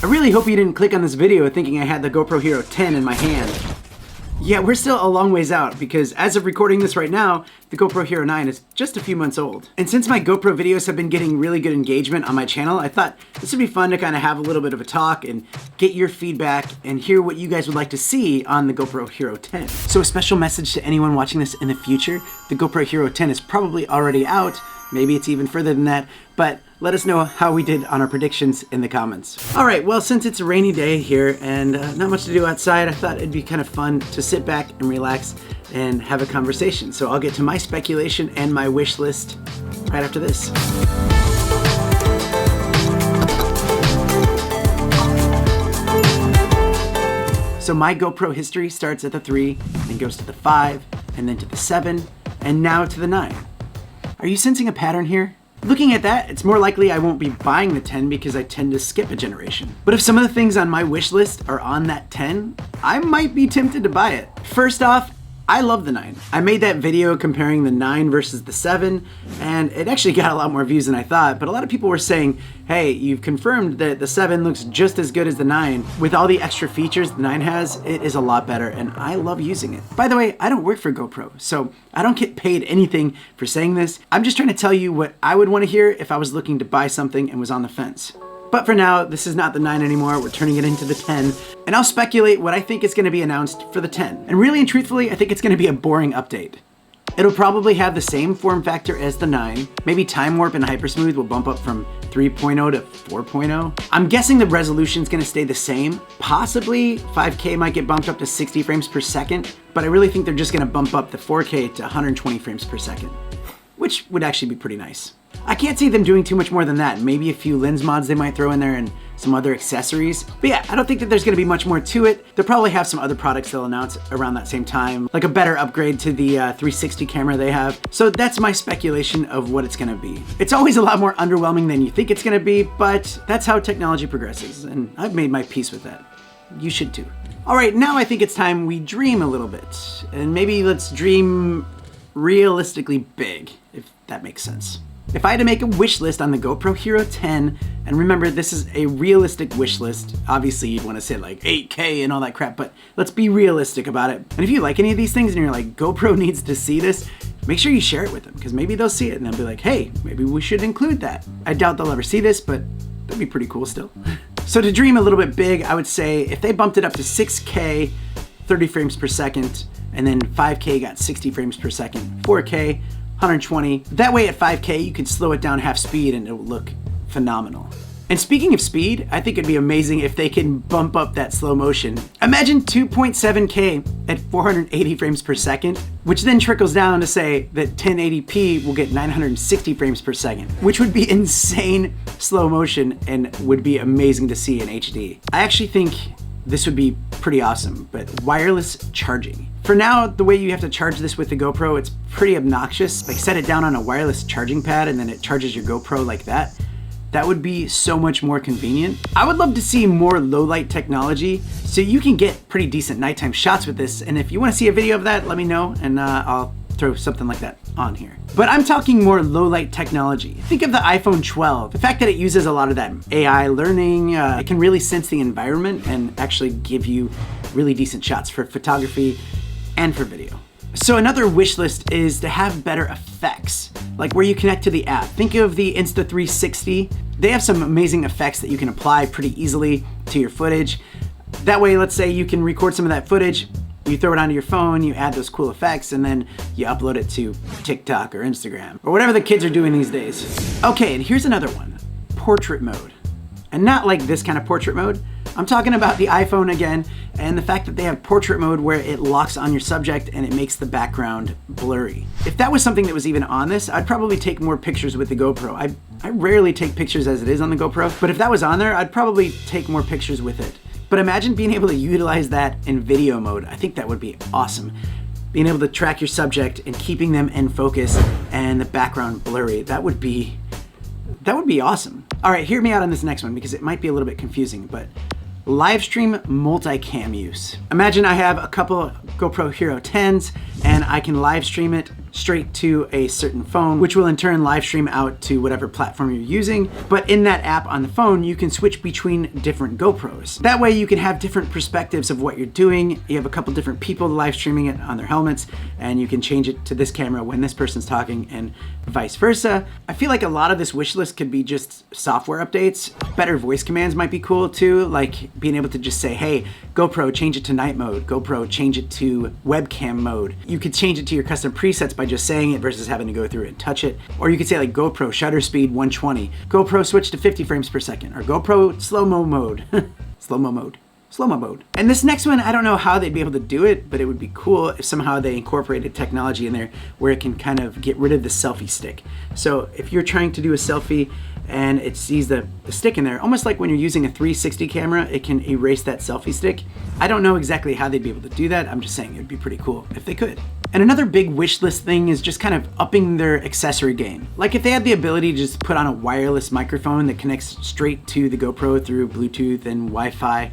I really hope you didn't click on this video thinking I had the GoPro Hero 10 in my hand. Yeah, we're still a long ways out because as of recording this right now, the GoPro Hero 9 is just a few months old. And since my GoPro videos have been getting really good engagement on my channel, I thought this would be fun to kind of have a little bit of a talk and get your feedback and hear what you guys would like to see on the GoPro Hero 10. So a special message to anyone watching this in the future, the GoPro Hero 10 is probably already out. Maybe it's even further than that, but let us know how we did on our predictions in the comments. All right, well, since it's a rainy day here and not much to do outside, I thought it'd be kind of fun to sit back and relax and have a conversation. So I'll get to my speculation and my wish list right after this. So my GoPro history starts at the 3, and goes to the 5, and then to the 7, and now to the 9. Are you sensing a pattern here? Looking at that, it's more likely I won't be buying the 10 because I tend to skip a generation. But if some of the things on my wish list are on that 10, I might be tempted to buy it. First off, I love the 9. I made that video comparing the 9 versus the 7, and it actually got a lot more views than I thought, but a lot of people were saying, hey, you've confirmed that the 7 looks just as good as the 9. With all the extra features the 9 has, it is a lot better, and I love using it. By the way, I don't work for GoPro, so I don't get paid anything for saying this. I'm just trying to tell you what I would want to hear if I was looking to buy something and was on the fence. But for now, this is not the 9 anymore, we're turning it into the 10, and I'll speculate what I think is going to be announced for the 10. And really and truthfully, I think it's going to be a boring update. It'll probably have the same form factor as the 9. Maybe Time Warp and Hypersmooth will bump up from 3.0 to 4.0. I'm guessing the resolution's going to stay the same. Possibly 5K might get bumped up to 60 frames per second, but I really think they're just going to bump up the 4K to 120 frames per second, which would actually be pretty nice. I can't see them doing too much more than that. Maybe a few lens mods they might throw in there and some other accessories. But yeah, I don't think that there's gonna be much more to it. They'll probably have some other products they'll announce around that same time, like a better upgrade to the 360 camera they have. So that's my speculation of what it's gonna be. It's always a lot more underwhelming than you think it's gonna be, but that's how technology progresses, and I've made my peace with that. You should too. All right, now I think it's time we dream a little bit, and maybe let's dream realistically big, if that makes sense. If I had to make a wish list on the GoPro Hero 10, and remember this is a realistic wish list, obviously you'd want to say like 8K and all that crap, but let's be realistic about it. And if you like any of these things and you're like, GoPro needs to see this, make sure you share it with them, because maybe they'll see it and they'll be like, hey, maybe we should include that. I doubt they'll ever see this, but that'd be pretty cool still. So to dream a little bit big, I would say if they bumped it up to 6K, 30 frames per second, and then 5K got 60 frames per second, 4K, 120. That way at 5K, you could slow it down half speed and it will look phenomenal. And speaking of speed, I think it'd be amazing if they can bump up that slow motion. Imagine 2.7K at 480 frames per second, which then trickles down to say that 1080p will get 960 frames per second, which would be insane slow motion and would be amazing to see in HD. I actually think this would be pretty awesome, but wireless charging. For now, the way you have to charge this with the GoPro, it's pretty obnoxious. Like set it down on a wireless charging pad and then it charges your GoPro like that. That would be so much more convenient. I would love to see more low light technology so you can get pretty decent nighttime shots with this. And if you want to see a video of that, let me know and I'll throw something like that on here. But I'm talking more low light technology. Think of the iPhone 12. The fact that it uses a lot of that AI learning, it can really sense the environment and actually give you really decent shots for photography and for video. So another wish list is to have better effects, like where you connect to the app. Think of the Insta360. They have some amazing effects that you can apply pretty easily to your footage. That way, let's say you can record some of that footage, you throw it onto your phone, you add those cool effects, and then you upload it to TikTok or Instagram, or whatever the kids are doing these days. Okay, and here's another one, portrait mode. And not like this kind of portrait mode. I'm talking about the iPhone again, and the fact that they have portrait mode where it locks on your subject and it makes the background blurry. If that was something that was even on this, I'd probably take more pictures with the GoPro. I rarely take pictures as it is on the GoPro, but if that was on there, I'd probably take more pictures with it. But imagine being able to utilize that in video mode. I think that would be awesome. Being able to track your subject and keeping them in focus and the background blurry, that would be awesome. All right, hear me out on this next one because it might be a little bit confusing, but live stream multicam use. Imagine I have a couple GoPro Hero 10s and I can live stream it straight to a certain phone, which will in turn live stream out to whatever platform you're using. But in that app on the phone, you can switch between different GoPros. That way you can have different perspectives of what you're doing. You have a couple different people live streaming it on their helmets, and you can change it to this camera when this person's talking and vice versa. I feel like a lot of this wish list could be just software updates. Better voice commands might be cool too, like being able to just say, hey, GoPro, change it to night mode. GoPro, change it to webcam mode. You could change it to your custom presets by just saying it versus having to go through it and touch it. Or you could say like GoPro shutter speed 120, GoPro switch to 50 frames per second, or GoPro slow-mo mode. Slow-mo mode. And this next one, I don't know how they'd be able to do it, but it would be cool if somehow they incorporated technology in there where it can kind of get rid of the selfie stick. So if you're trying to do a selfie and it sees the stick in there, almost like when you're using a 360 camera, it can erase that selfie stick. I don't know exactly how they'd be able to do that. I'm just saying it'd be pretty cool if they could. And another big wish list thing is just kind of upping their accessory game. Like if they had the ability to just put on a wireless microphone that connects straight to the GoPro through Bluetooth and Wi-Fi,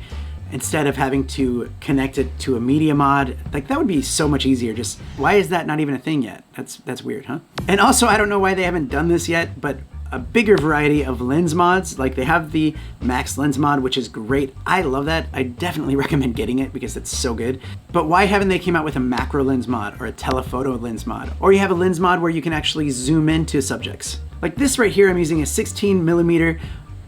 instead of having to connect it to a media mod, like that would be so much easier. Just why is that not even a thing yet? That's weird, huh? And also, I don't know why they haven't done this yet, but a bigger variety of lens mods. Like they have the max lens mod, which is great. I love that. I definitely recommend getting it because it's so good. But why haven't they came out with a macro lens mod or a telephoto lens mod? Or you have a lens mod where you can actually zoom into subjects. Like this right here, I'm using a 16mm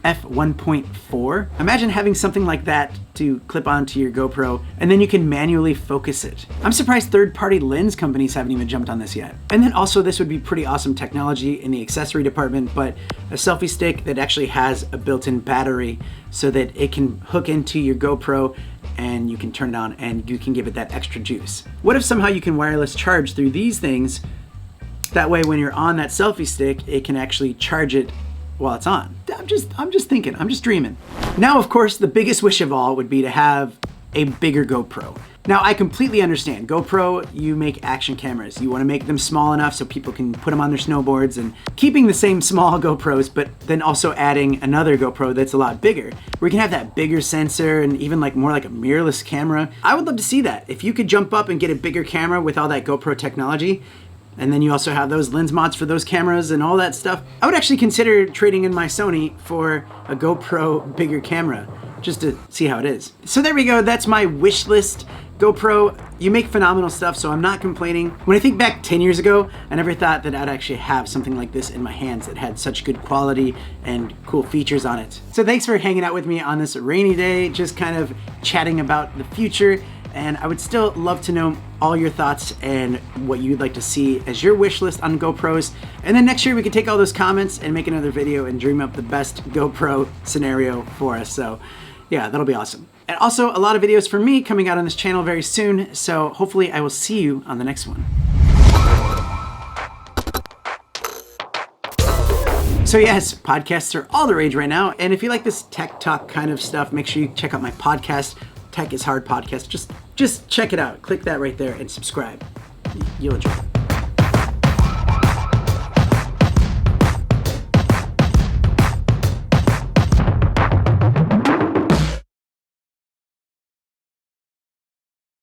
f1.4. Imagine having something like that to clip onto your GoPro, and then you can manually focus it. I'm surprised third-party lens companies haven't even jumped on this yet. And then also this would be pretty awesome technology in the accessory department, but a selfie stick that actually has a built-in battery so that it can hook into your GoPro and you can turn it on and you can give it that extra juice. What if somehow you can wireless charge through these things? That way when you're on that selfie stick, it can actually charge it while it's on. I'm just thinking, I'm just dreaming. Now, of course, the biggest wish of all would be to have a bigger GoPro. Now, I completely understand. GoPro, you make action cameras. You want to make them small enough so people can put them on their snowboards, and keeping the same small GoPros, but then also adding another GoPro that's a lot bigger, where you can have that bigger sensor and even like more like a mirrorless camera. I would love to see that. If you could jump up and get a bigger camera with all that GoPro technology, and then you also have those lens mods for those cameras and all that stuff, I would actually consider trading in my Sony for a GoPro bigger camera, just to see how it is. So there we go, that's my wish list. GoPro, you make phenomenal stuff, so I'm not complaining. When I think back 10 years ago, I never thought that I'd actually have something like this in my hands that had such good quality and cool features on it. So thanks for hanging out with me on this rainy day, just kind of chatting about the future. And I would still love to know all your thoughts and what you'd like to see as your wish list on GoPros. And then next year we can take all those comments and make another video and dream up the best GoPro scenario for us. So yeah, that'll be awesome. And also a lot of videos from me coming out on this channel very soon. So hopefully I will see you on the next one. So yes, podcasts are all the rage right now. And if you like this tech talk kind of stuff, make sure you check out my podcast, Tech is Hard podcast. Just check it out. Click that right there and subscribe. You'll enjoy it.